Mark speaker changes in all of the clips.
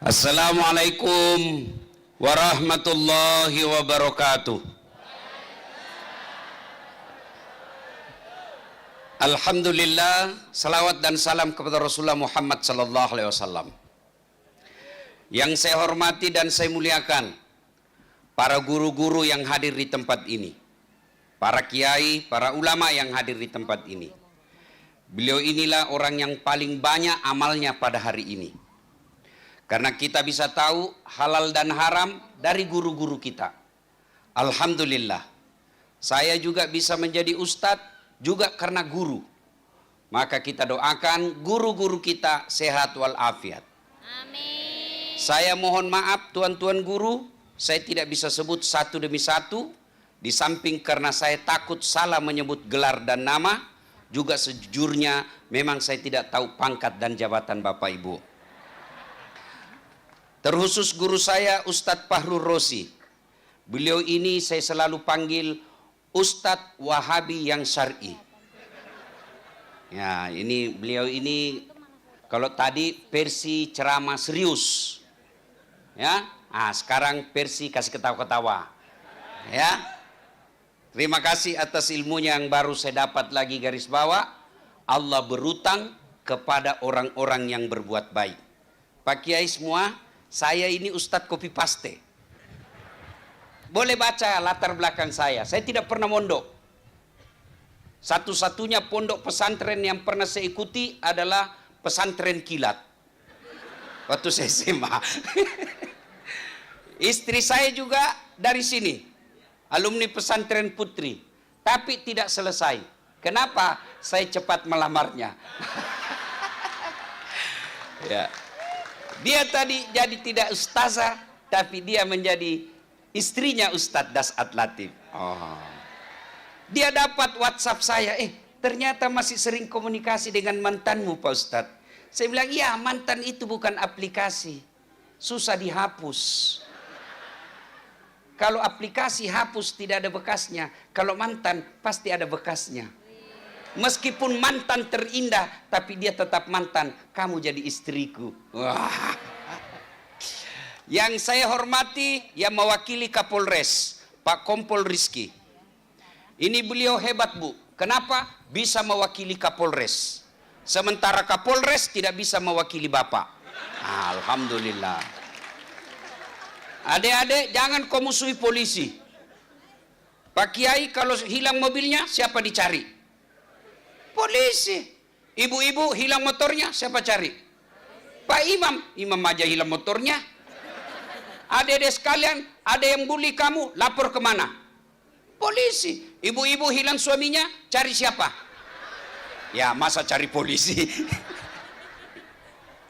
Speaker 1: Assalamualaikum warahmatullahi wabarakatuh. Alhamdulillah, salawat dan salam kepada Rasulullah Muhammad sallallahu alaihi wasallam. Yang saya hormati dan saya muliakan para guru-guru yang hadir di tempat ini, para kiai, para ulama yang hadir di tempat ini. Beliau inilah orang yang paling banyak amalnya pada hari ini. Karena kita bisa tahu halal dan haram dari guru-guru kita. Alhamdulillah, saya juga bisa menjadi ustadz juga karena guru. Maka kita doakan guru-guru kita sehat walafiat. Amin. Saya mohon maaf tuan-tuan guru, saya tidak bisa sebut satu demi satu. Di samping karena saya takut salah menyebut gelar dan nama, juga sejujurnya memang saya tidak tahu pangkat dan jabatan Bapak Ibu. Terkhusus guru saya Ustadz Fahrul Rosi. Beliau ini saya selalu panggil Ustadz Wahabi yang syar'i. Ya, ini beliau ini kalau tadi versi ceramah serius. Ya, sekarang versi kasih ketawa-ketawa. Ya. Terima kasih atas ilmunya yang baru saya dapat lagi garis bawah. Allah berutang kepada orang-orang yang berbuat baik. Pak Kiai semua, saya ini Ustadz copy paste. Boleh baca latar belakang saya tidak pernah mondok. Satu-satunya pondok pesantren yang pernah saya ikuti adalah pesantren kilat. Waktu saya SMA. Istri saya juga dari sini, alumni pesantren putri. Tapi tidak selesai. Kenapa? Saya cepat melamarnya. Ya. Dia tadi jadi tidak ustazah, tapi dia menjadi istrinya Ustadz Dasat Latif. Oh. Dia dapat WhatsApp saya, ternyata masih sering komunikasi dengan mantanmu Pak Ustadz. Saya bilang, iya, mantan itu bukan aplikasi, susah dihapus. Kalau aplikasi hapus tidak ada bekasnya, kalau mantan pasti ada bekasnya. Meskipun mantan terindah, tapi dia tetap mantan. Kamu jadi istriku. Wah. Yang saya hormati yang mewakili Kapolres, Pak Kompol Rizky. Ini beliau hebat, Bu. Kenapa? Bisa mewakili Kapolres. Sementara Kapolres tidak bisa mewakili Bapak. Alhamdulillah. Adik-adik, jangan kau musuhi polisi. Pak Kiai kalau hilang mobilnya, siapa dicari? Polisi. Ibu-ibu hilang motornya, siapa cari? Pak Imam aja hilang motornya. Adik-adik sekalian, ada yang bully kamu, lapor kemana? Polisi. Ibu-ibu hilang suaminya, cari siapa? Ya, masa cari polisi?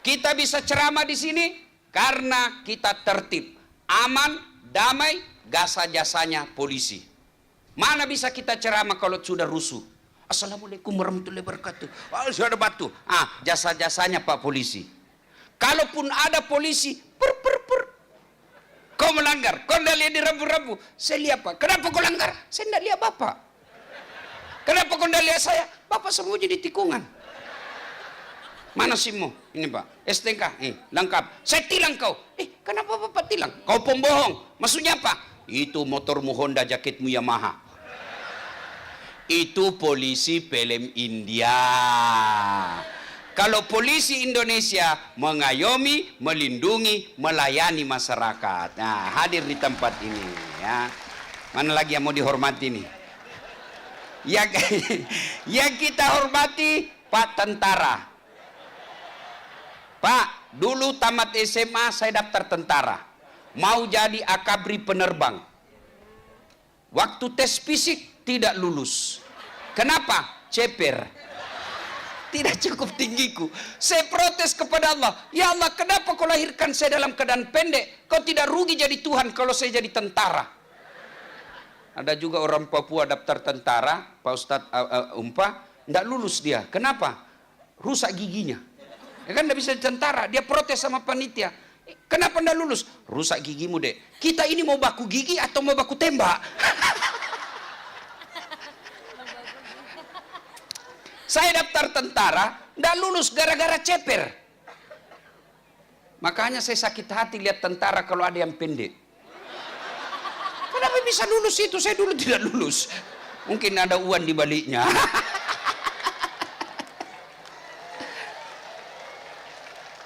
Speaker 1: Kita bisa ceramah di sini karena kita tertib, aman, damai, jasa-jasanya polisi. Mana bisa kita ceramah kalau sudah rusuh? Assalamualaikum warahmatullahi wabarakatuh. Sudah ada batu. Jasa-jasanya Pak polisi. Kalaupun ada polisi, kau melanggar, kau tidak lihat di rambu-rambu. Saya lihat Pak. Kenapa kau langgar? Saya tidak lihat Bapak. Kenapa kau tidak lihat saya? Bapak sembunyi di tikungan. Mana SIM-mu? Ini Pak. STNK. Lengkap. Saya tilang kau. Kenapa Bapak tilang? Kau pembohong. Maksudnya apa? Itu motormu Honda, jaketmu Yamaha. Itu polisi film India. Kalau polisi Indonesia mengayomi, melindungi, melayani masyarakat. Nah, hadir di tempat ini. Ya. Mana lagi yang mau dihormati nih? Yang kita hormati Pak Tentara. Pak, dulu tamat SMA saya daftar tentara. Mau jadi akabri penerbang. Waktu tes fisik tidak lulus. Kenapa? Ceper. Tidak cukup tinggiku. Saya protes kepada Allah. Ya Allah, kenapa kau lahirkan saya dalam keadaan pendek? Kau tidak rugi jadi Tuhan kalau saya jadi tentara. Ada juga orang Papua daftar tentara, Pak Ustadz tidak lulus dia. Kenapa? Rusak giginya. Ya kan tidak bisa jadi tentara. Dia protes sama panitia. Kenapa tidak lulus? Rusak gigimu, Dek. Kita ini mau baku gigi atau mau baku tembak? Saya daftar tentara, tidak lulus gara-gara ceper. Makanya saya sakit hati lihat tentara kalau ada yang pendek. Kenapa bisa lulus itu? Saya dulu tidak lulus. Mungkin ada uang di baliknya.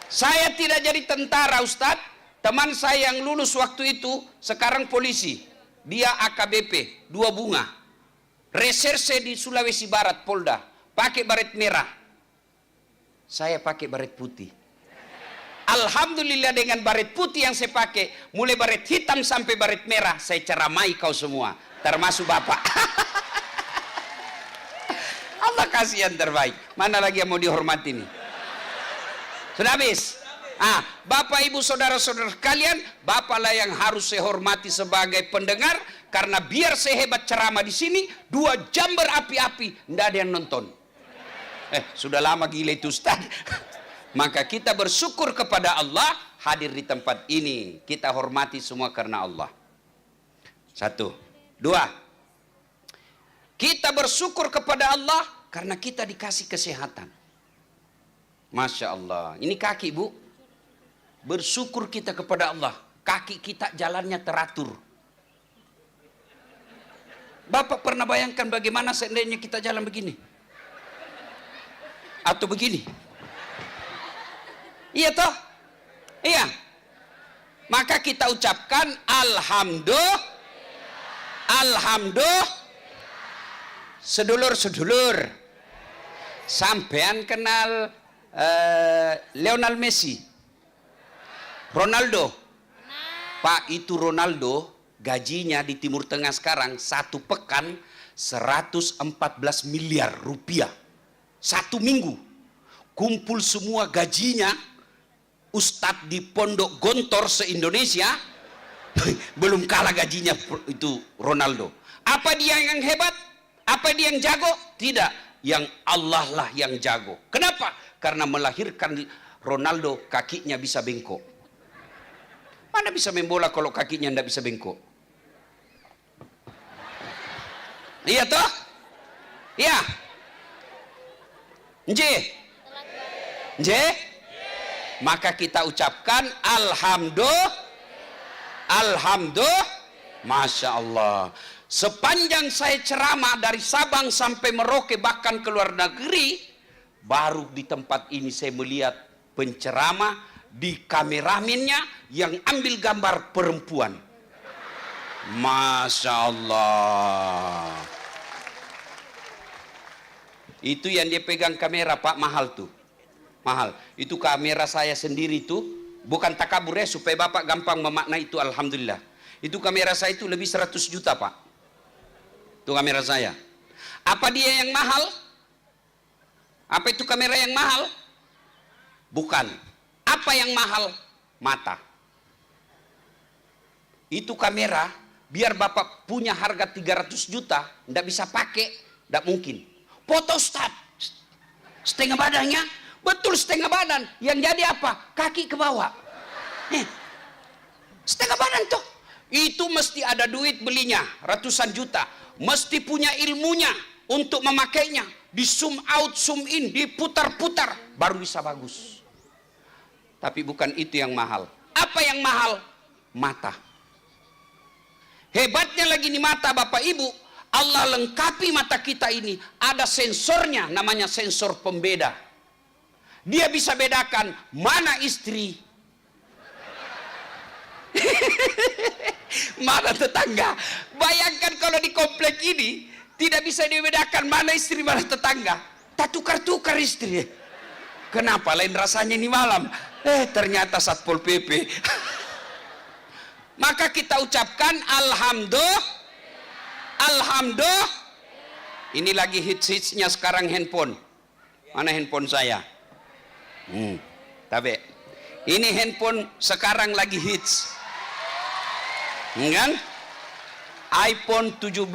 Speaker 1: Saya tidak jadi tentara, Ustadz. Teman saya yang lulus waktu itu sekarang polisi. Dia AKBP, 2 bunga. Reserse di Sulawesi Barat, Polda. Pakai baret merah. Saya pakai baret putih. Alhamdulillah dengan baret putih yang saya pakai, mulai baret hitam sampai baret merah, saya ceramai kau semua, termasuk Bapak. Allah kasih yang terbaik. Mana lagi yang mau dihormati nih? Sudah habis? Bapak, Ibu, saudara-saudara kalian, Bapaklah yang harus saya hormati sebagai pendengar, karena biar saya hebat ceramah di sini, 2 jam berapi-api, tidak ada yang nonton. Sudah lama gila itu, Ustaz. Maka kita bersyukur kepada Allah hadir di tempat ini. Kita hormati semua karena Allah. 1. 2. Kita bersyukur kepada Allah karena kita dikasih kesehatan. Masya Allah. Ini kaki, Bu. Bersyukur kita kepada Allah. Kaki kita jalannya teratur. Bapak pernah bayangkan bagaimana seandainya kita jalan begini? Atau begini? Iya toh? Iya. Maka kita ucapkan Alhamdulillah. Alhamdulillah. Sedulur-sedulur, sampean kenal Lionel Messi? Ronaldo? Pak, itu Ronaldo gajinya di Timur Tengah sekarang 1 pekan 114 miliar rupiah. 1 minggu. Kumpul semua gajinya Ustadz di Pondok Gontor se-Indonesia belum kalah gajinya itu Ronaldo. Apa dia yang hebat? Apa dia yang jago? Tidak. Yang Allah lah yang jago. Kenapa? Karena melahirkan Ronaldo kakinya bisa bengkok. Mana bisa main bola kalau kakinya tidak bisa bengkok? Iya toh? Iya. Nje? Maka kita ucapkan Alhamdulillah. Alhamdulillah. Masya Allah. Sepanjang saya ceramah dari Sabang sampai Merauke bahkan ke luar negeri, baru di tempat ini saya melihat penceramah di kameramennya yang ambil gambar perempuan. Masya Allah. Itu yang dia pegang kamera, Pak, mahal tuh. Mahal. Itu kamera saya sendiri tuh, bukan takabur ya, supaya Bapak gampang memaknai itu. Alhamdulillah. Itu kamera saya itu lebih 100 juta, Pak. Itu kamera saya. Apa dia yang mahal? Apa itu kamera yang mahal? Bukan. Apa yang mahal? Mata. Itu kamera, biar Bapak punya harga 300 juta, tidak bisa pakai, tidak mungkin. Foto Ustaz, setengah badannya, betul setengah badan. Yang jadi apa? Kaki ke bawah. Setengah badan tuh. Itu mesti ada duit belinya, ratusan juta. Mesti punya ilmunya untuk memakainya. Di zoom out, zoom in, diputar-putar, baru bisa bagus. Tapi bukan itu yang mahal. Apa yang mahal? Mata. Hebatnya lagi di mata Bapak Ibu, Allah lengkapi mata kita ini. Ada sensornya, namanya sensor pembeda. Dia bisa bedakan mana istri, mana tetangga. Bayangkan kalau di komplek ini tidak bisa dibedakan mana istri mana tetangga. Tak tukar-tukar istri. Kenapa? Lain rasanya ini malam. Ternyata Satpol PP. Maka kita ucapkan Alhamdulillah. Alhamdulillah. Ini lagi hits-hitsnya sekarang handphone. Mana handphone saya? Tapi ini handphone sekarang lagi hits. Kan? iPhone 17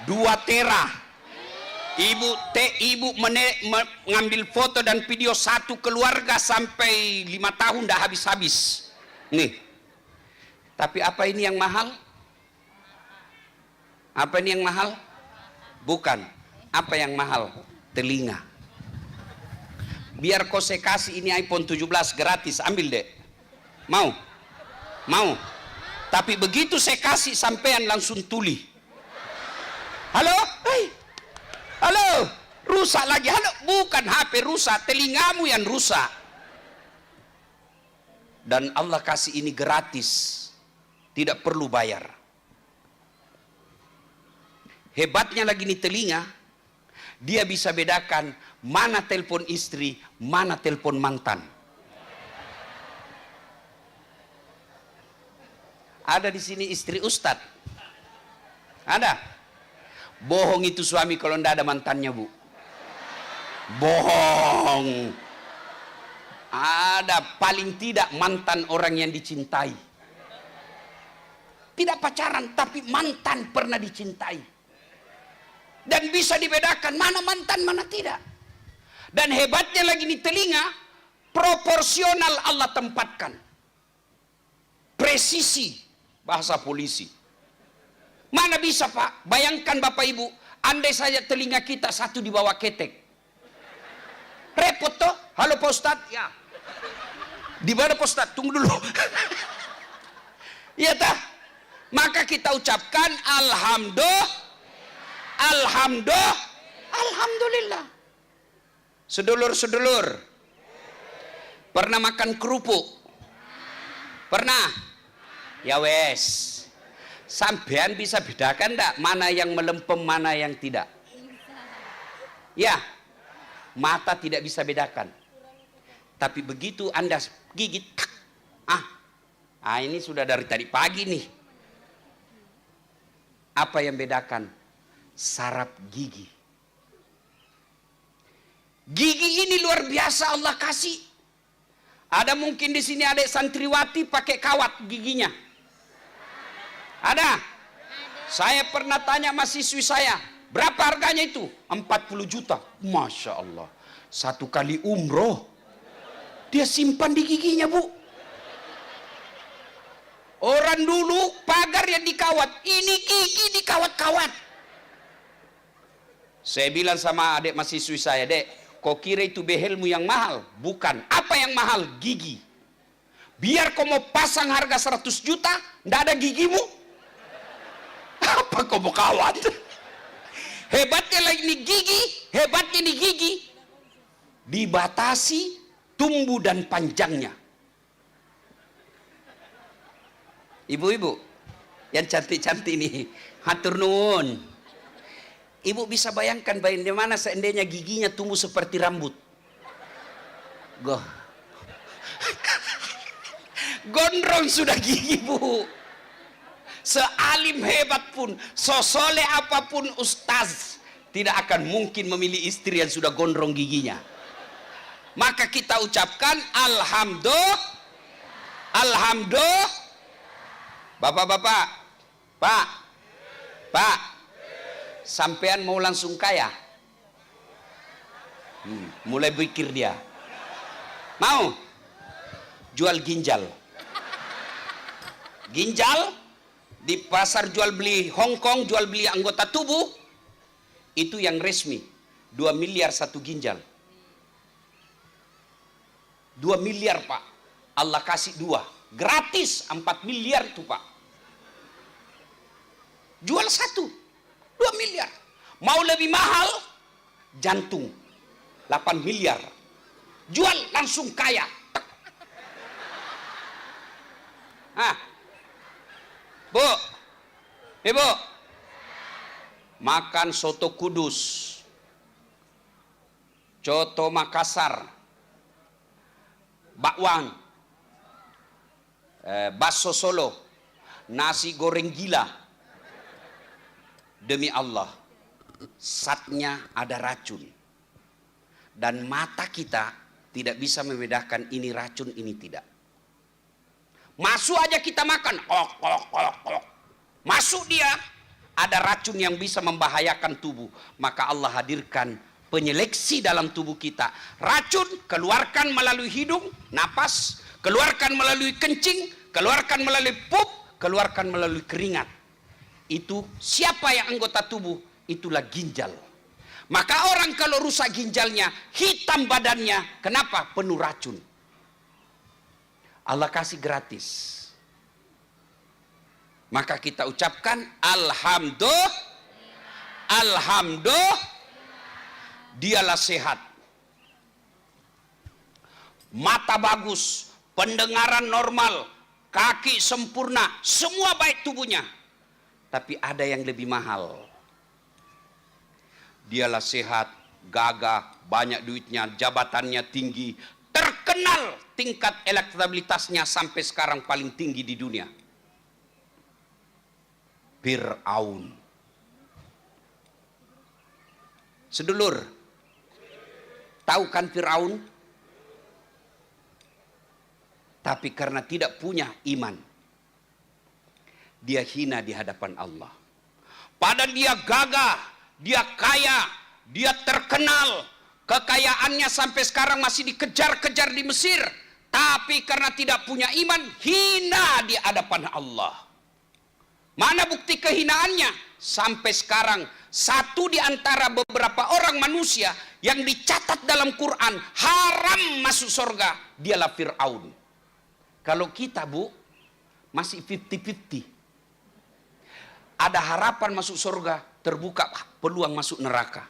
Speaker 1: 2 tera. Ibu mengambil foto dan video satu keluarga sampai 5 tahun dah habis-habis. Nih. Tapi apa ini yang mahal? Apa ini yang mahal? Bukan. Apa yang mahal? Telinga. biar kau saya kasih ini iPhone 17 gratis, ambil dek. Mau? Mau? Tapi begitu saya kasih, sampean langsung tuli. Halo? Hei. Halo? Rusak lagi. Halo? Bukan HP rusak, telingamu yang rusak. Dan Allah kasih ini gratis, tidak perlu bayar. Hebatnya lagi nih telinga, dia bisa bedakan mana telepon istri, mana telepon mantan. Ada di sini istri ustad? Ada? Bohong itu suami kalau ndak ada mantannya, Bu. Bohong. Ada paling tidak mantan orang yang dicintai. Tidak pacaran, tapi mantan pernah dicintai. Dan bisa dibedakan mana mantan, mana tidak. Dan hebatnya lagi di telinga, proporsional Allah tempatkan. Presisi, bahasa polisi. Mana bisa Pak? Bayangkan Bapak Ibu, andai saja telinga kita satu di bawah ketek. Repot toh? Halo Pak Ustadz? Ya. Di mana Pak Ustadz? Tunggu dulu. Iya tah? Maka kita ucapkan Alhamdulillah. Sedulur-sedulur, pernah makan kerupuk? Pernah? Ya wes. Sampean bisa bedakan enggak mana yang melempem, mana yang tidak? Ya. Mata tidak bisa bedakan. Tapi begitu Anda gigit, ini sudah dari tadi pagi nih. Apa yang bedakan? Saraf gigi. Gigi ini luar biasa Allah kasih. Ada mungkin di sini ada santriwati pakai kawat giginya. Ada? Saya pernah tanya mahasiswi saya, berapa harganya itu? 40 juta. Masya Allah. Satu kali umroh, dia simpan di giginya, Bu. Orang dulu pagar yang dikawat, ini gigi dikawat-kawat. Saya bilang sama adik mahasiswi saya, dek, kau kira itu behelmu yang mahal? Bukan. Apa yang mahal? Gigi. Biar kau mau pasang harga 100 juta, ndak ada gigimu. Apa kau mau kawat? Hebatnya lagi nih gigi, hebatnya nih gigi, dibatasi tumbuh dan panjangnya. Ibu-ibu yang cantik-cantik nih, hatur nuwun. Ibu bisa bayangkan bagaimana seandainya giginya tumbuh seperti rambut. Gondrong sudah gigi, Bu. Sealim hebat pun, sesoleh apapun ustaz, tidak akan mungkin memilih istri yang sudah gondrong giginya. Maka kita ucapkan Alhamdulillah. Bapak-bapak, Pak, sampean mau langsung kaya? Mulai pikir dia. Mau? Jual ginjal. Ginjal di pasar jual beli Hongkong, jual beli anggota tubuh, itu yang resmi. 2 miliar satu ginjal. 2 miliar Pak. Allah kasih 2. Gratis 4 miliar tuh Pak. Jual satu 2 miliar. Mau lebih mahal, jantung 8 miliar. Jual langsung kaya. Bu, Ibu, makan soto Kudus, coto Makassar, bakwan, bakso Solo, nasi goreng gila. Demi Allah, zatnya ada racun. Dan mata kita tidak bisa membedakan ini racun, ini tidak. Masuk aja kita makan, masuk dia, ada racun yang bisa membahayakan tubuh. Maka Allah hadirkan penyeleksi dalam tubuh kita. Racun keluarkan melalui hidung, napas, keluarkan melalui kencing, keluarkan melalui pup, keluarkan melalui keringat. Itu siapa yang anggota tubuh? Itulah ginjal. Maka orang kalau rusak ginjalnya, hitam badannya, kenapa? Penuh racun. Allah kasih gratis. Maka kita ucapkan Alhamdulillah, dialah sehat. Mata bagus, pendengaran normal, kaki sempurna, semua baik tubuhnya. Tapi ada yang lebih mahal. Dialah sehat, gagah, banyak duitnya, jabatannya tinggi, terkenal, tingkat elektabilitasnya sampai sekarang paling tinggi di dunia. Fir'aun. Sedulur, tahu kan Fir'aun? Tapi karena tidak punya iman, dia hina di hadapan Allah. Padahal dia gagah, dia kaya, dia terkenal, kekayaannya sampai sekarang masih dikejar-kejar di Mesir. Tapi karena tidak punya iman, hina di hadapan Allah. Mana bukti kehinaannya? Sampai sekarang satu di antara beberapa orang manusia yang dicatat dalam Quran haram masuk surga, dialah Fir'aun. Kalau kita, Bu, masih 50-50. Ada harapan masuk surga, terbuka peluang masuk neraka.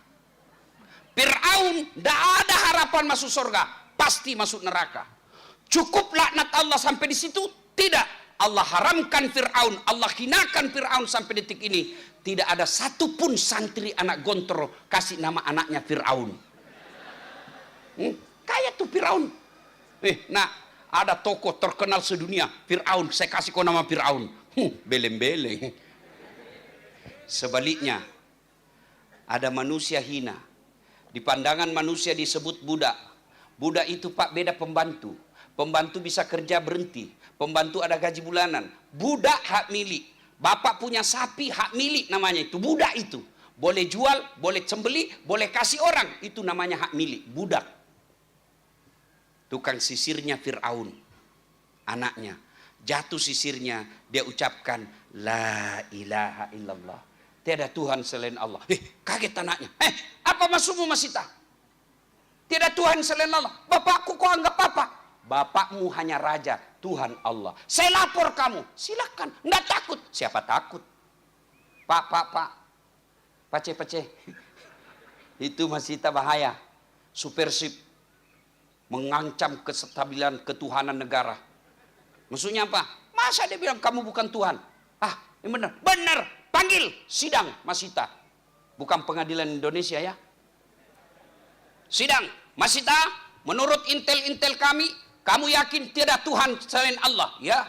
Speaker 1: Fir'aun tidak ada harapan masuk surga, pasti masuk neraka. Cukup laknat Allah sampai di situ? Tidak. Allah haramkan Fir'aun, Allah hinakan Fir'aun sampai detik ini. Tidak ada satupun santri anak Gontro kasih nama anaknya Fir'aun. Kayak tuh Fir'aun. Nah, ada tokoh terkenal sedunia, Fir'aun, saya kasih kau nama Fir'aun. Beleng-beleng. Sebaliknya, ada manusia hina. Di pandangan manusia disebut budak. Budak itu Pak beda pembantu. Pembantu bisa kerja berhenti. Pembantu ada gaji bulanan. Budak hak milik. Bapak punya sapi hak milik namanya itu. Budak itu. Boleh jual, boleh sembeli, boleh kasih orang. Itu namanya hak milik. Budak. Tukang sisirnya Fir'aun. Anaknya. Jatuh sisirnya. Dia ucapkan. La ilaha illallah. Tiada Tuhan selain Allah. Kaget anaknya. Apa maksudmu Masita? Tiada Tuhan selain Allah. Bapakku kau anggap apa? Bapakmu hanya raja, Tuhan Allah. Saya lapor kamu, silakan. Nggak takut. Siapa takut? Pak. Pace. Itu Masita bahaya. Supersip. Mengancam kestabilan ketuhanan negara. Maksudnya apa? Masa dia bilang kamu bukan Tuhan? Ini benar. Benar. Panggil sidang Masita. Bukan pengadilan Indonesia ya. Sidang Masita, menurut intel kami, kamu yakin tiada Tuhan selain Allah? Ya.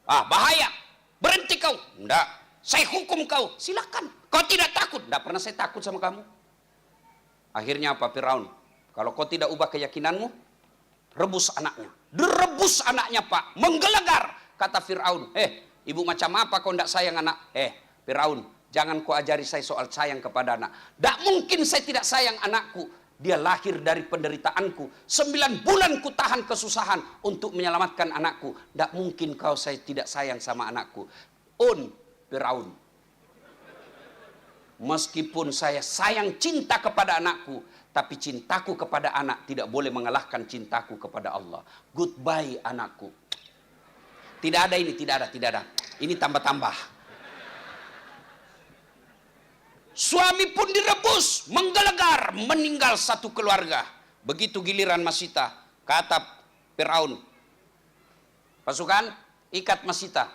Speaker 1: Bahaya. Berhenti kau. Enggak. Saya hukum kau. Silakan. Kau tidak takut? Enggak pernah saya takut sama kamu. Akhirnya apa Firaun? Kalau kau tidak ubah keyakinanmu, rebus anaknya. Direbus anaknya Pak. Menggelegar. Kata Firaun. Ibu macam apa kau tidak sayang anak? Firaun, jangan kau ajari saya soal sayang kepada anak. Tidak mungkin saya tidak sayang anakku. Dia lahir dari penderitaanku. 9 bulan ku tahan kesusahan untuk menyelamatkan anakku. Tidak mungkin kau saya tidak sayang sama anakku. Firaun. Meskipun saya sayang cinta kepada anakku, tapi cintaku kepada anak tidak boleh mengalahkan cintaku kepada Allah. Goodbye anakku. Tidak ada ini, tidak ada. Ini tambah-tambah. Suami pun direbus, menggelegar, meninggal satu keluarga. Begitu giliran Masita, kata Firaun, pasukan, ikat Masita.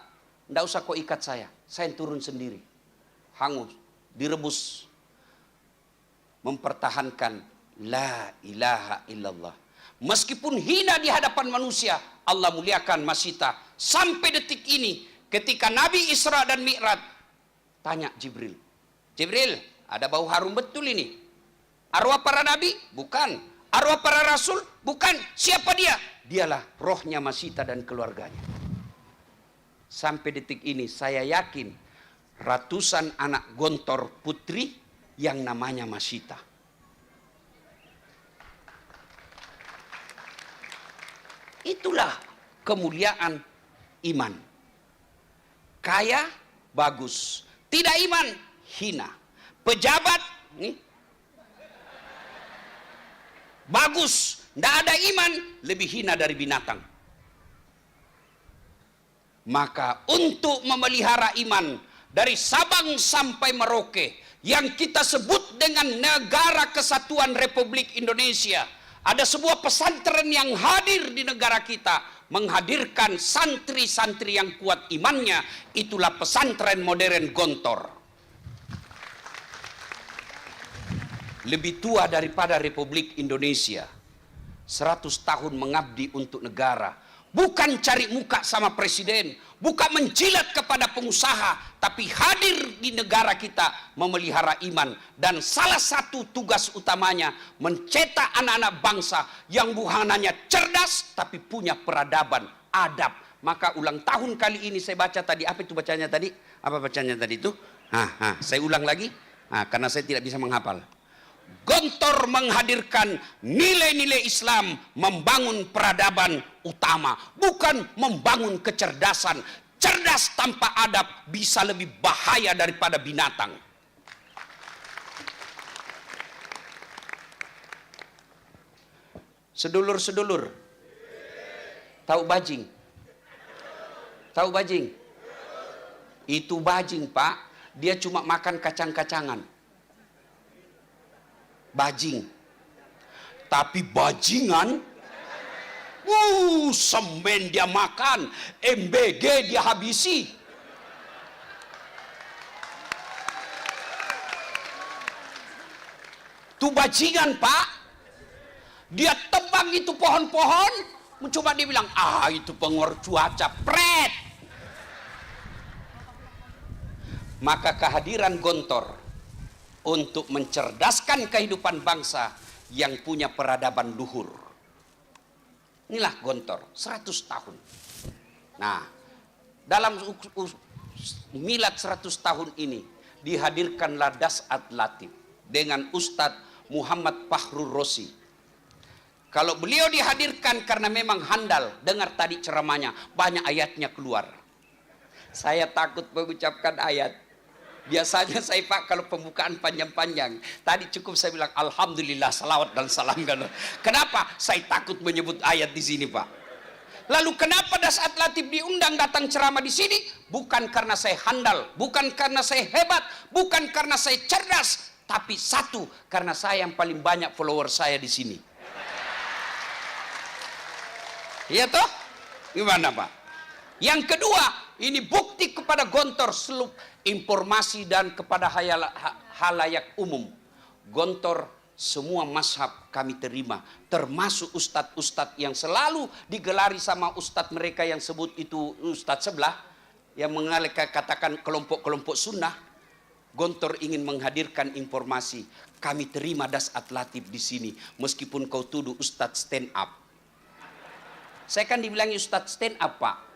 Speaker 1: Tidak usah kau ikat saya turun sendiri. Hangus, direbus. Mempertahankan la ilaha illallah. Meskipun hina di hadapan manusia, Allah muliakan Masita. Sampai detik ini, ketika Nabi Isra dan Mi'raj, tanya Jibril, ada bau harum betul ini. Arwah para nabi? Bukan. Arwah para rasul? Bukan. Siapa dia? Dialah rohnya Masita dan keluarganya. Sampai detik ini saya yakin ratusan anak gontor putri yang namanya Masita. Itulah kemuliaan iman. Kaya, bagus. Tidak iman, hina. Pejabat, bagus, tidak ada iman, lebih hina dari binatang. Maka untuk memelihara iman dari Sabang sampai Merauke yang kita sebut dengan Negara Kesatuan Republik Indonesia, ada sebuah pesantren yang hadir di negara kita, menghadirkan santri-santri yang kuat imannya. Itulah pesantren modern Gontor. Lebih tua daripada Republik Indonesia. 100 tahun mengabdi untuk negara. Bukan cari muka sama presiden, bukan menjilat kepada pengusaha, tapi hadir di negara kita memelihara iman. Dan salah satu tugas utamanya mencetak anak-anak bangsa yang bukan hanya cerdas tapi punya peradaban, adab. Maka ulang tahun kali ini saya baca tadi, apa itu bacanya tadi? Apa bacanya tadi itu? Saya ulang lagi, karena saya tidak bisa menghafal. Gontor menghadirkan nilai-nilai Islam, membangun peradaban utama, bukan membangun kecerdasan. Cerdas tanpa adab bisa lebih bahaya daripada binatang. Sedulur-sedulur, tahu bajing? Tahu bajing? Itu bajing, Pak. Dia cuma makan kacang-kacangan. Bajing. Tapi bajingan, semen dia makan, MBG dia habisi. Itu bajingan, Pak. Dia tebang itu pohon-pohon, mencoba dia bilang, itu pengaruh cuaca, pret. Maka kehadiran Gontor untuk mencerdaskan kehidupan bangsa yang punya peradaban luhur. Inilah Gontor, 100 tahun. Nah, dalam milad 100 tahun ini dihadirkanlah Dasat Latif dengan Ustadz Muhammad Fahrul Rosi. Kalau beliau dihadirkan karena memang handal, dengar tadi ceramahnya, banyak ayatnya keluar. Saya takut mengucapkan ayat. Biasanya saya, Pak, kalau pembukaan panjang-panjang, tadi cukup saya bilang alhamdulillah, salawat dan salam. Kenapa? Saya takut menyebut ayat di sini, Pak. Lalu kenapa Dasat Latif diundang datang ceramah di sini? Bukan karena saya handal, bukan karena saya hebat, bukan karena saya cerdas, tapi satu, karena saya yang paling banyak follower saya di sini. Iya toh? Gimana, Pak? Yang kedua, ini bukti kepada Gontor seluruh informasi dan kepada halayak umum. Gontor semua mazhab kami terima, termasuk ustadz-ustadz yang selalu digelari sama ustadz mereka yang sebut itu ustadz sebelah, yang katakan kelompok-kelompok sunnah. Gontor ingin menghadirkan informasi, kami terima Dasat Latif di sini, meskipun kau tuduh ustadz stand up. Saya kan dibilangi ustadz stand up, Pak.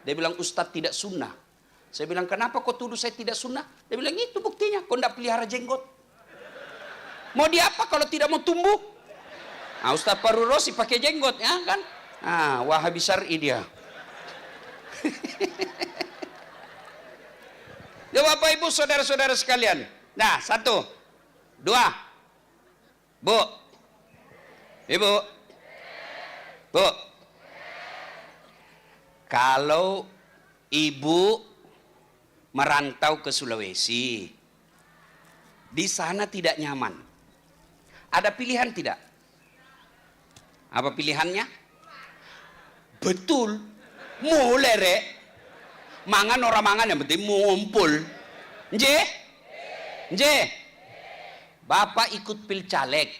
Speaker 1: Dia bilang ustadz tidak sunnah. Saya bilang kenapa kau tuduh saya tidak sunnah? Dia bilang itu buktinya, kau tidak pelihara jenggot. Mau dia apa kalau tidak mau tumbuh? Ustadz Fahrul Rosi pakai jenggot, ya kan? Wahabi syar'i dia. Ya Bapak Ibu saudara-saudara sekalian. Nah, 1, 2, Bu, Ibu, Bu. Kalau ibu merantau ke Sulawesi, di sana tidak nyaman, ada pilihan tidak? Apa pilihannya? Betul, mulai rek, mangan orang mangan yang penting ngumpul. Nje, nje, Bapak ikut pilcaleg,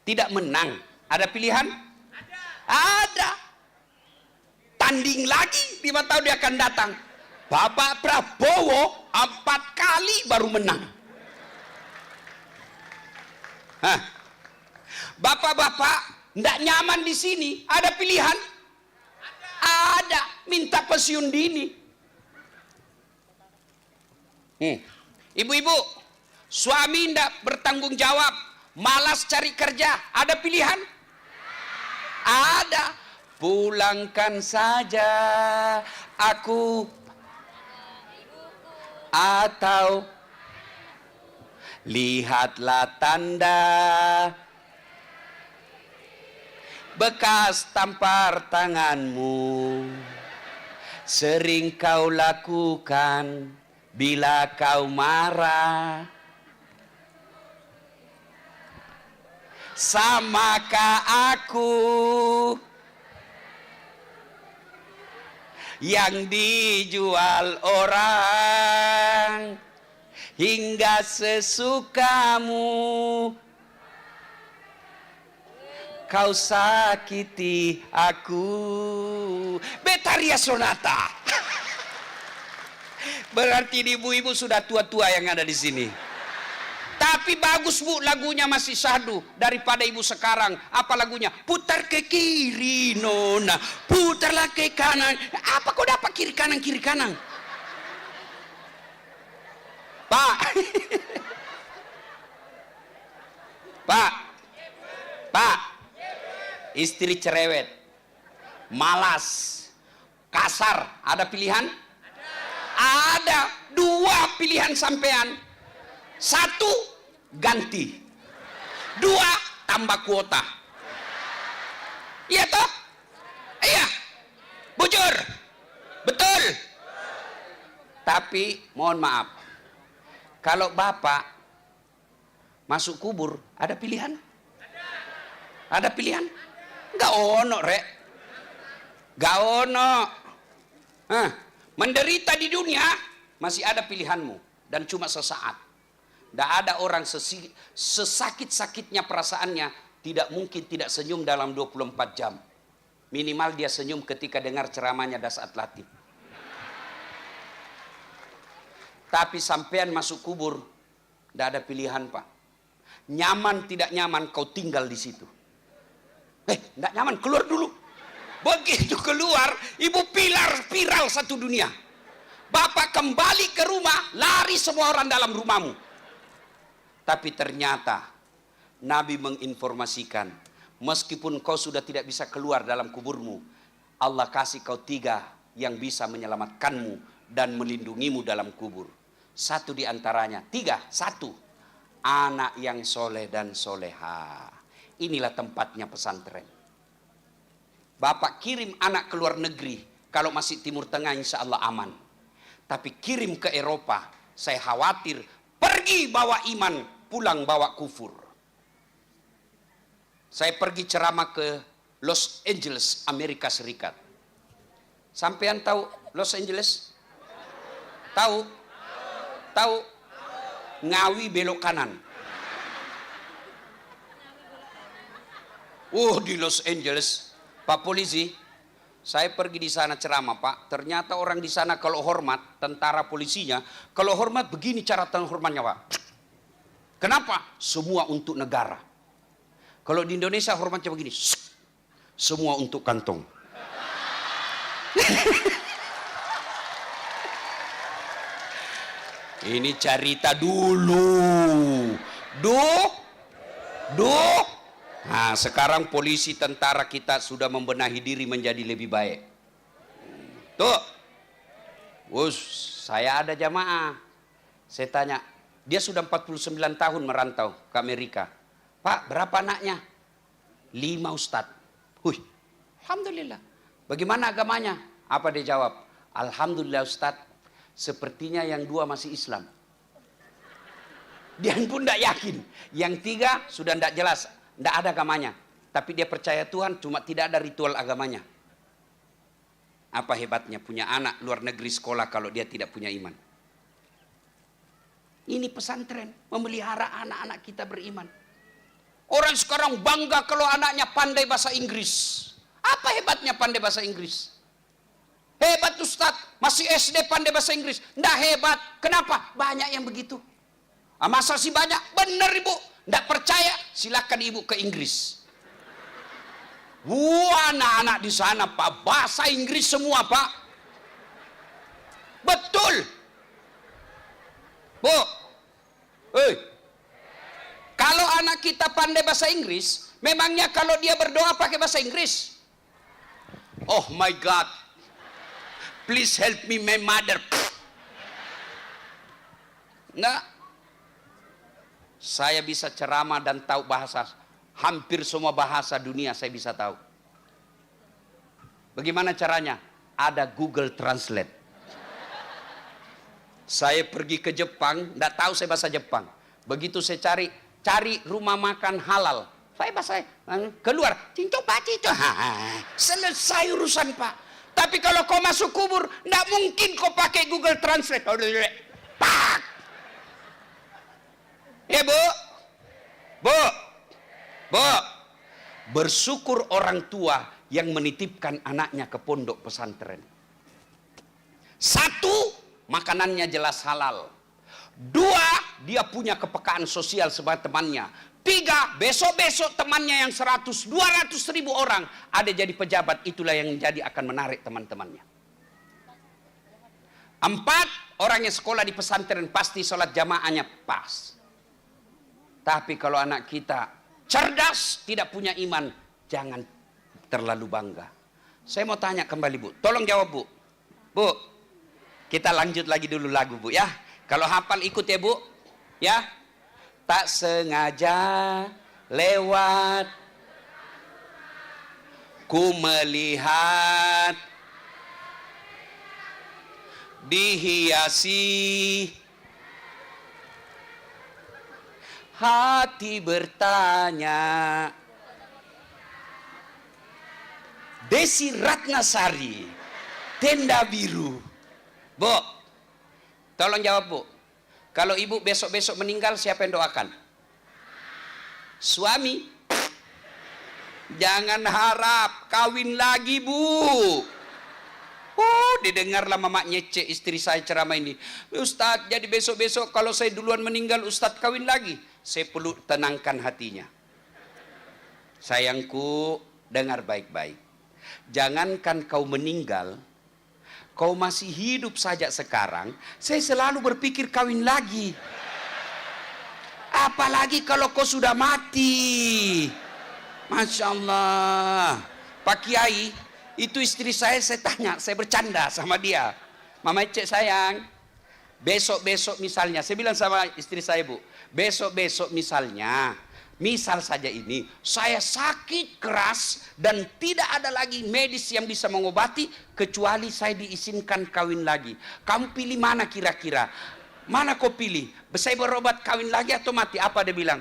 Speaker 1: tidak menang, ada pilihan? Ada. Tanding lagi 5 tahun dia akan datang. Bapak Prabowo 4 kali baru menang. Bapak-bapak tidak nyaman di sini, ada pilihan? Ada, minta pensiun dini. Ibu-ibu, suami tidak bertanggung jawab, malas cari kerja, ada pilihan? Ada. Pulangkan saja aku, atau lihatlah tanda bekas tampar tanganmu sering kau lakukan bila kau marah. Samakah aku yang dijual orang hingga sesukamu kau sakiti aku. Betaria Sonata. Berarti ibu-ibu sudah tua-tua yang ada di sini. Tapi bagus bu, lagunya masih syahdu daripada ibu sekarang. Apa lagunya? Putar ke kiri nona, putarlah ke kanan. Apa kau dapat kiri kanan kiri kanan? Pak, Pak, istri cerewet, malas, kasar, ada pilihan? Ada dua pilihan sampean. Satu, ganti. Dua, tambah kuota. Iya toh? Iya. Bujur. Betul. Tapi mohon maaf, kalau bapak masuk kubur, ada pilihan? Ada pilihan? Enggak ono, rek. Enggak ono. Menderita di dunia masih ada pilihanmu dan cuma sesaat. Tidak ada orang sesakit-sakitnya perasaannya tidak mungkin tidak senyum dalam 24 jam. Minimal dia senyum ketika dengar ceramahnya Dasaat Latif. Tapi sampean masuk kubur, tidak ada pilihan pak. Nyaman tidak nyaman kau tinggal di situ. Tidak nyaman, keluar dulu. Begitu keluar, ibu viral satu dunia. Bapak kembali ke rumah, lari semua orang dalam rumahmu. Tapi ternyata Nabi menginformasikan, meskipun kau sudah tidak bisa keluar dalam kuburmu, Allah kasih kau 3 yang bisa menyelamatkanmu dan melindungimu dalam kubur. Satu di antaranya, 3, 1, anak yang soleh dan soleha. Inilah tempatnya pesantren. Bapak kirim anak ke luar negeri, kalau masih Timur Tengah insya Allah aman. Tapi kirim ke Eropa, saya khawatir pergi bawa iman, pulang bawa kufur. Saya pergi ceramah ke Los Angeles, Amerika Serikat. Sampean tahu Los Angeles? Tahu? Tahu? Ngawi belok kanan. Di Los Angeles, Pak Polisi, saya pergi di sana ceramah Pak. Ternyata orang di sana kalau hormat, tentara polisinya, kalau hormat begini cara hormatnya Pak. Kenapa? Semua untuk negara. Kalau di Indonesia hormatnya begini, semua untuk kantong. Ini cerita dulu. Nah, sekarang polisi tentara kita sudah membenahi diri menjadi lebih baik. Tuh. Saya ada jamaah. Saya tanya, dia sudah 49 tahun merantau ke Amerika. Pak, berapa anaknya? 5 Ustadz. Alhamdulillah. Bagaimana agamanya? Apa dia jawab? Alhamdulillah Ustadz, sepertinya yang 2 masih Islam. Dia pun tidak yakin. Yang 3 sudah tidak jelas, tidak ada agamanya. Tapi dia percaya Tuhan, cuma tidak ada ritual agamanya. Apa hebatnya punya anak luar negeri sekolah kalau dia tidak punya iman? Ini pesantren, memelihara anak-anak kita beriman. Orang sekarang bangga kalau anaknya pandai bahasa Inggris. Apa hebatnya pandai bahasa Inggris? Hebat Ustaz, masih SD pandai bahasa Inggris. Nggak hebat. Kenapa? Banyak yang begitu. Masa sih banyak? Benar ibu. Nggak percaya? Silakan ibu ke Inggris. Anak-anak di sana Pak, bahasa Inggris semua Pak. Betul. Bu, kalau anak kita pandai bahasa Inggris, memangnya kalau dia berdoa pakai bahasa Inggris? Oh my God, please help me my mother. Enggak. Saya bisa ceramah dan tahu bahasa, hampir semua bahasa dunia saya bisa tahu. Bagaimana caranya? Ada Google Translate. Saya pergi ke Jepang, tidak tahu saya bahasa Jepang. Begitu saya cari rumah makan halal. Saya bahasa keluar, cinco paci itu. Selesai urusan Pak. Tapi kalau kau masuk kubur, tidak mungkin kau pakai Google Translate. Pak. Ya Bu, Bu. Bersyukur orang tua yang menitipkan anaknya ke pondok pesantren. Satu, makanannya jelas halal. Dua, dia punya kepekaan sosial sebagai temannya. Tiga, besok-besok temannya yang 100, 200 ribu orang ada jadi pejabat. Itulah yang jadi akan menarik teman-temannya. Empat, orang yang sekolah di pesantren pasti sholat jamaahnya pas. Tapi kalau anak kita cerdas, tidak punya iman, jangan terlalu bangga. Saya mau tanya kembali Bu, tolong jawab Bu. Bu, kita lanjut lagi dulu lagu Bu ya. Kalau hafal ikut ya Bu. Ya. Tak sengaja lewat, ku melihat dihiasi, hati bertanya. Desi Ratnasari, Tenda Biru. Bu, tolong jawab Bu. Kalau ibu besok-besok meninggal, siapa yang doakan? Suami. Jangan harap kawin lagi Bu. Didengarlah mama nyece istri saya ceramah ini. Ustadz, jadi besok-besok kalau saya duluan meninggal, Ustadz kawin lagi. Saya perlu tenangkan hatinya. Sayangku, dengar baik-baik. Jangankan kau meninggal, kau masih hidup saja sekarang, saya selalu berpikir kawin lagi. Apalagi kalau kau sudah mati. Masya Allah. Pak Kiai, itu istri saya tanya, saya bercanda sama dia. Mama Cek sayang, besok-besok misalnya, saya bilang sama istri saya Bu, besok-besok misalnya, misal saja ini, saya sakit keras dan tidak ada lagi medis yang bisa mengobati kecuali saya diizinkan kawin lagi. Kamu pilih mana kira-kira? Mana kau pilih? Saya berobat kawin lagi atau mati? Apa dia bilang?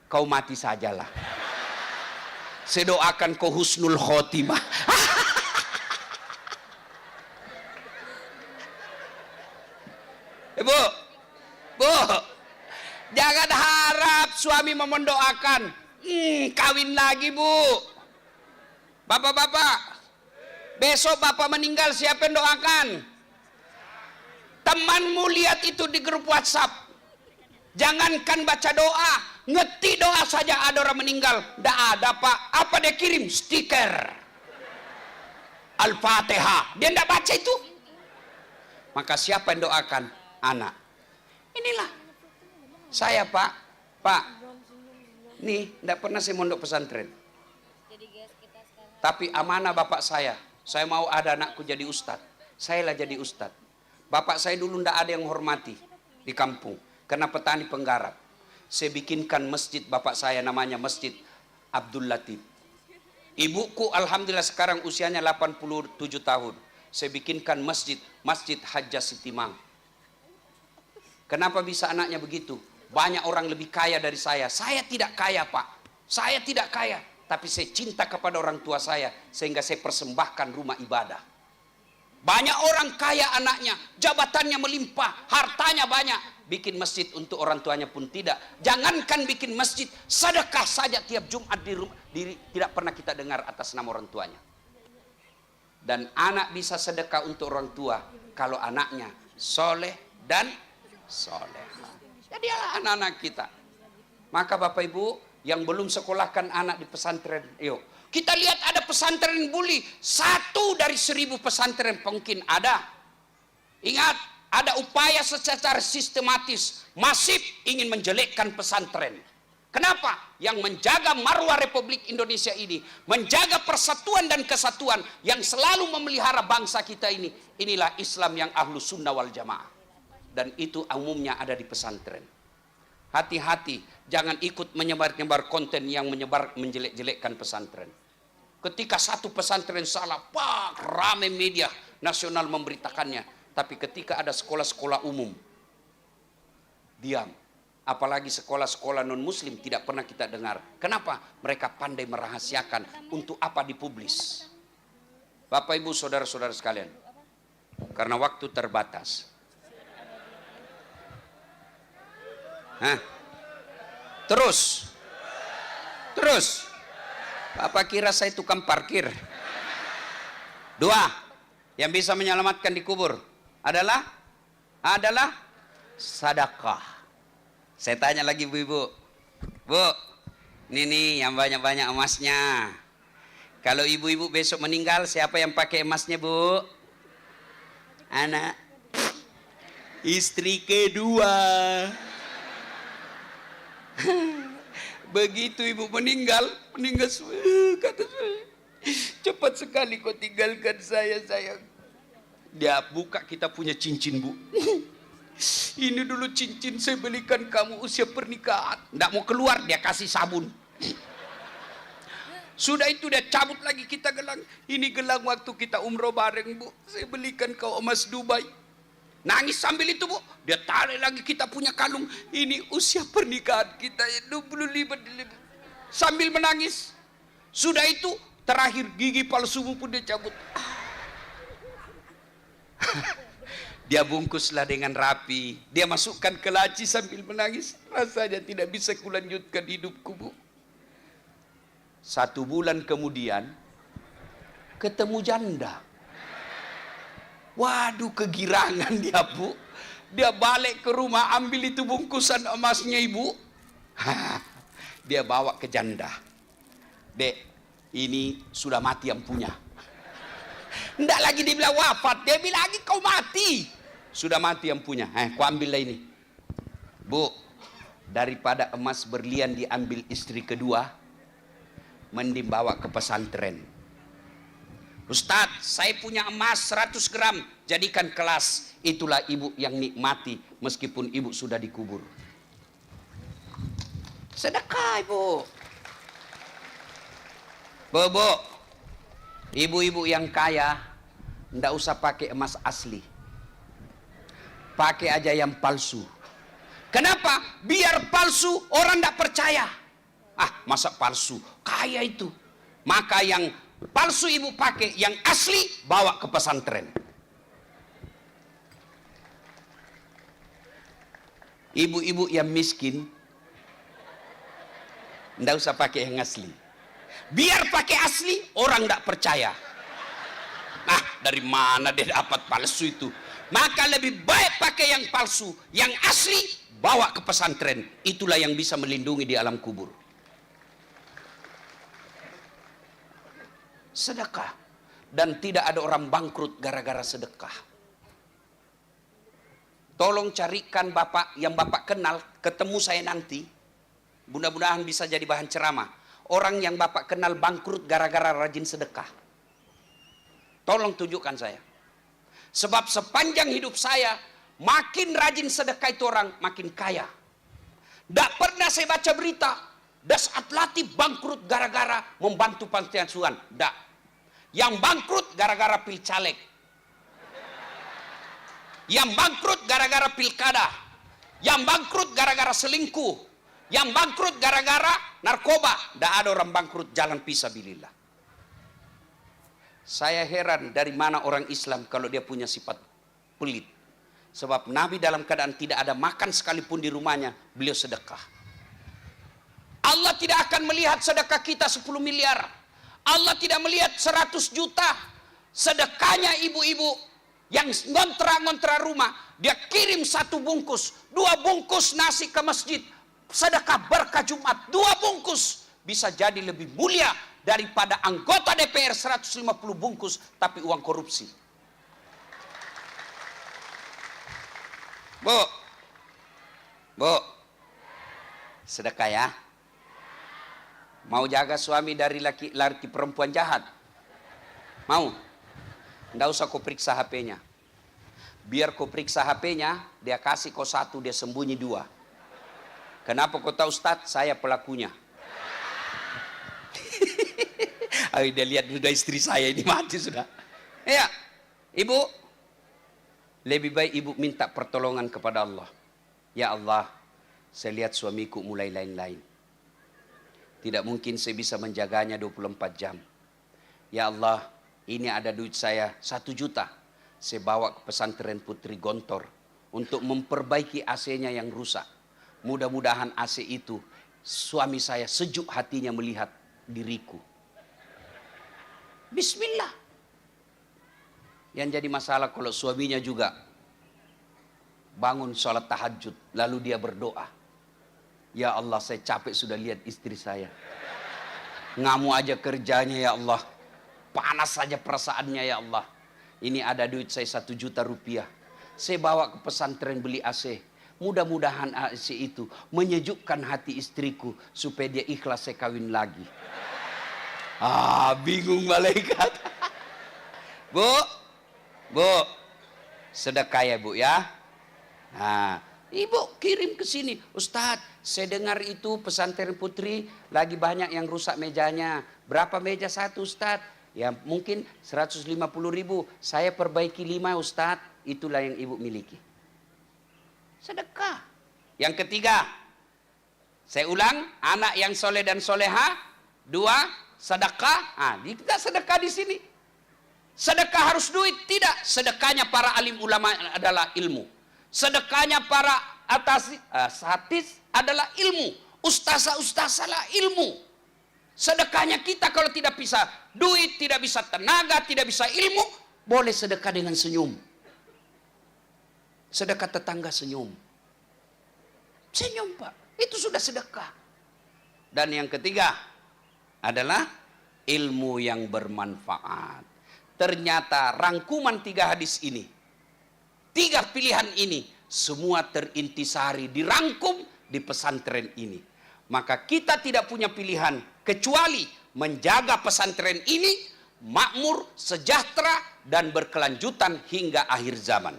Speaker 1: Kau mati sajalah. Saya doakan kau husnul khotimah. Bu, jangan harap suami mendoakan. Kawin lagi Bu. Bapak-bapak, besok bapak meninggal, siapa yang doakan? Temanmu lihat itu di grup WhatsApp. Jangankan baca doa, ngetik doa saja ada orang meninggal. Tidak ada Pak. Apa dia kirim? Stiker Al-Fatihah. Dia tidak baca itu. Maka siapa yang doakan? Anak. Inilah saya Pak. Nih, tidak pernah saya mondok pesantren. Tapi amanah bapak saya mau ada anakku jadi ustadz. Saya lah jadi ustadz. Bapak saya dulu tidak ada yang menghormati di kampung. Karena petani penggarap. Saya bikinkan masjid bapak saya, namanya Masjid Abdul Latif. Ibuku alhamdulillah sekarang usianya 87 tahun. Saya bikinkan masjid Hajjah Sitimang. Kenapa bisa anaknya begitu? Banyak orang lebih kaya dari saya. Saya tidak kaya Pak. Saya tidak kaya. Tapi saya cinta kepada orang tua saya. Sehingga saya persembahkan rumah ibadah. Banyak orang kaya anaknya. Jabatannya melimpah. Hartanya banyak. Bikin masjid untuk orang tuanya pun tidak. Jangankan bikin masjid. Sedekah saja tiap Jumat tidak pernah kita dengar atas nama orang tuanya. Dan anak bisa sedekah untuk orang tua. Kalau anaknya soleh dan soleha. Jadilah anak-anak kita. Maka Bapak Ibu yang belum sekolahkan anak di pesantren, yuk kita lihat ada pesantren bully. 1 dari 1000 pesantren mungkin ada. Ingat, ada upaya secara sistematis masif ingin menjelekkan pesantren. Kenapa? Yang menjaga marwah Republik Indonesia ini, menjaga persatuan dan kesatuan yang selalu memelihara bangsa kita ini, inilah Islam yang ahlus sunnah wal jamaah. Dan itu umumnya ada di pesantren. Hati-hati, jangan ikut menyebar-nyebar konten yang menjelek-jelekkan pesantren. Ketika satu pesantren salah, pak, rame media nasional memberitakannya. Tapi ketika ada sekolah-sekolah umum, diam. Apalagi sekolah-sekolah non-muslim tidak pernah kita dengar. Kenapa? Mereka pandai merahasiakan. Untuk apa dipublis? Bapak, Ibu, saudara-saudara sekalian, karena waktu terbatas. Terus. Bapak kira saya tukang parkir? 2, yang bisa menyelamatkan di kubur adalah sedekah. Saya tanya lagi Bu, ini nih yang banyak-banyak emasnya. Kalau ibu-ibu besok meninggal, siapa yang pakai emasnya, Bu? Anak. Istri kedua. Begitu ibu meninggal kata saya, cepat sekali kau tinggalkan saya, sayang. Dia buka kita punya cincin, Bu. Ini dulu cincin saya belikan kamu usia pernikahan. Tidak mau keluar, dia kasih sabun. Sudah itu dia cabut lagi kita gelang. Ini gelang waktu kita umroh bareng, Bu. Saya belikan kau emas Dubai. Nangis sambil itu, Bu. Dia tarik lagi kita punya kalung. Ini usia pernikahan kita 25. Sambil menangis. Sudah itu terakhir gigi palsumu pun dia cabut. Dia bungkuslah dengan rapi. Dia masukkan ke laci sambil menangis. Rasanya tidak bisa kulanjutkan hidupku, Bu. 1 bulan kemudian ketemu janda. Waduh, kegirangan dia, Bu. Dia balik ke rumah, ambil itu bungkusan emasnya ibu. Dia bawa ke janda. Dek, ini sudah mati yang punya. Tidak lagi dia bilang wafat, dia bilang lagi kau mati. Sudah mati yang punya. Kau ambillah ini. Bu, daripada emas berlian diambil istri kedua, mending bawa ke pesantren. Ustadz, saya punya emas 100 gram, jadikan kelas. Itulah ibu yang nikmati meskipun ibu sudah dikubur. Sedekah, Ibu. Bu, ibu-ibu yang kaya ndak usah pakai emas asli. Pakai aja yang palsu. Kenapa? Biar palsu orang ndak percaya. Masa palsu? Kaya itu. Maka yang palsu ibu pakai, yang asli bawa ke pesantren. Ibu-ibu yang miskin ndak usah pakai yang asli. Biar pakai asli orang ndak percaya. Dari mana dia dapat palsu itu? Maka lebih baik pakai yang palsu, yang asli bawa ke pesantren. Itulah yang bisa melindungi di alam kubur. Sedekah. Dan tidak ada orang bangkrut gara-gara sedekah. Tolong carikan bapak yang bapak kenal, ketemu saya nanti. Mudah-mudahan bisa jadi bahan ceramah. Orang yang bapak kenal bangkrut gara-gara rajin sedekah. Tolong tunjukkan saya. Sebab sepanjang hidup saya, makin rajin sedekah itu orang makin kaya. Tidak pernah saya baca berita Das Atlatif bangkrut gara-gara membantu panti asuhan. Tidak. Yang bangkrut gara-gara pilcaleg. Yang bangkrut gara-gara pilkada. Yang bangkrut gara-gara selingkuh. Yang bangkrut gara-gara narkoba. Tidak ada orang bangkrut jalan fisabilillah. Saya heran dari mana orang Islam kalau dia punya sifat pelit. Sebab Nabi dalam keadaan tidak ada makan sekalipun di rumahnya, beliau sedekah. Allah tidak akan melihat sedekah kita 10 miliar. Allah tidak melihat 100 juta. Sedekahnya ibu-ibu yang ngontrak-ngontrak rumah, dia kirim 1 bungkus, 2 bungkus nasi ke masjid. Sedekah berkah Jumat, 2 bungkus. Bisa jadi lebih mulia daripada anggota DPR 150 bungkus tapi uang korupsi. Bu, sedekah ya. Mau jaga suami dari laki perempuan jahat? Mau? Nggak usah kau periksa HP-nya. Biar kau periksa HP-nya, dia kasih kau 1, dia sembunyi 2. Kenapa kau tahu Ustaz? Saya pelakunya. Ayo dia lihat sudah istri saya ini mati sudah. Ya, ibu, lebih baik ibu minta pertolongan kepada Allah. Ya Allah, saya lihat suamiku mulai lain-lain. Tidak mungkin saya bisa menjaganya 24 jam. Ya Allah, ini ada duit saya 1 juta. Saya bawa ke pesantren Putri Gontor untuk memperbaiki AC-nya yang rusak. Mudah-mudahan AC itu suami saya sejuk hatinya melihat diriku. Bismillah. Yang jadi masalah kalau suaminya juga bangun sholat tahajud lalu dia berdoa. Ya Allah, saya capek sudah lihat istri saya. Ngamuk aja kerjanya ya Allah. Panas saja perasaannya ya Allah. Ini ada duit saya 1 juta rupiah. Saya bawa ke pesantren beli AC. Mudah-mudahan AC itu menyejukkan hati istriku supaya dia ikhlas saya kawin lagi. Bingung malaikat. Bu, sedekah ya bu ya. Ibu kirim ke sini. Ustadz, saya dengar itu pesantren Putri lagi banyak yang rusak mejanya. Berapa meja satu Ustadz? Ya mungkin 150.000. Saya perbaiki 5 Ustadz. Itulah yang ibu miliki. Sedekah. Yang ketiga, saya ulang, anak yang soleh dan soleha. 2, sedekah. Kita sedekah di sini. Sedekah harus duit? Tidak. Sedekahnya para alim ulama adalah ilmu. Sedekahnya para satis adalah ilmu. Ustazah lah ilmu. Sedekahnya kita kalau tidak bisa duit, tidak bisa tenaga, tidak bisa ilmu, boleh sedekah dengan senyum. Sedekah tetangga senyum. Senyum Pak, itu sudah sedekah. Dan yang ketiga adalah ilmu yang bermanfaat. Ternyata rangkuman 3 hadis ini, 3 pilihan ini, semua terintisari, dirangkum di pesantren ini. Maka kita tidak punya pilihan kecuali menjaga pesantren ini makmur, sejahtera, dan berkelanjutan hingga akhir zaman.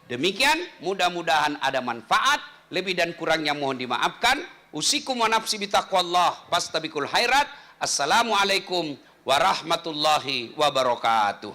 Speaker 1: Demikian, mudah-mudahan ada manfaat. Lebih dan kurangnya mohon dimaafkan. Usikum wa nafsi bitaqwallah fastabiqul khairat. Assalamualaikum warahmatullahi wabarakatuh.